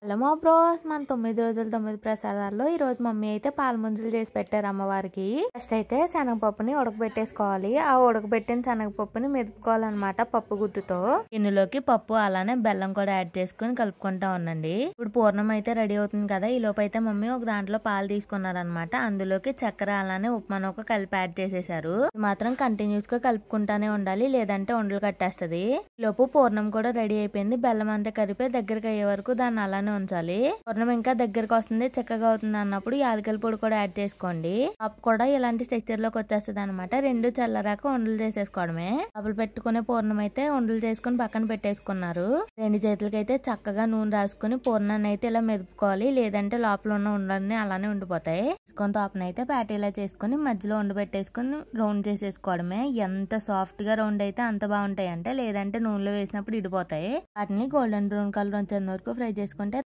Hello మా bros, మన 9 రోజులు 9 ప్రసాదాల్లో ఈ రోజు మమ్మీ అయితే పాల ముంజలు చేసి పెట్టారు అమ్మవారికి. ఫస్ట్ అయితే శనగపప్పుని ఉడకబెట్టేసుకోవాలి. ఆ ఉడకబెట్టిన శనగపప్పుని మెదుపుకోవాలన్నమాట పప్పు గుత్తుతో. ఇందులోకి పప్పు అలానే బెల్లం కూడా యాడ్ చేసుకుని కలుపుకుంటా ఉండండి. ఇప్పుడు పూర్ణం అయితే రెడీ అవుతుంది కదా. ఈ లోపు అయితే మమ్మీ ఒక దాంట్లో పాలు తీసుకున్నారనమాట. అందులోకి చక్కెర అలానే ఉప్మా నూక కలిపి యాడ్ చేసేసారు. మాత్రం కంటిన్యూస్ గా కలుపుకుంటానే ఉండాలి, లేదంటే ఉండలు కట్టేస్తది. ఈ లోపు పూర్ణం కూడా రెడీ అయిపోయింది. బెల్లం అంతా కలిపి దగ్గరికి అయ్యే వరకు దాన్ని అలానే ఉంచాలి. పూర్ణం ఇంకా దగ్గరకు వస్తుంది, చక్కగా అవుతుంది అన్నప్పుడు యాలకల పొడి కూడా యాడ్ చేసుకోండి. పప్పు కూడా ఇలాంటి స్ట్రక్చర్ లోకి వచ్చేస్తుంది అనమాట. రెండు చల్లరాక ఉండలు చేసేసుకోవడమే. పప్పులు పెట్టుకునే పూర్ణం అయితే ఉండలు చేసుకుని పక్కన పెట్టేసుకున్నారు. రెండు చేతులకి అయితే చక్కగా నూనె రాసుకుని పూర్ణాన్ని అయితే ఇలా మెదుపుకోవాలి, లేదంటే లోపల ఉన్న ఉండలన్నీ అలానే ఉండిపోతాయి. తీసుకొని తాపన అయితే ప్యాటీలా చేసుకుని మధ్యలో ఉండి పెట్టేసుకుని రౌండ్ చేసేసుకోవడమే. ఎంత సాఫ్ట్ గా రౌండ్ అయితే అంత బాగుంటాయి అంటే, లేదంటే నూనెలో వేసినప్పుడు ఇడిపోతాయి. వాటిని గోల్డెన్ బ్రౌన్ కలర్ వచ్చేంత వరకు ఫ్రై చేసుకుంటే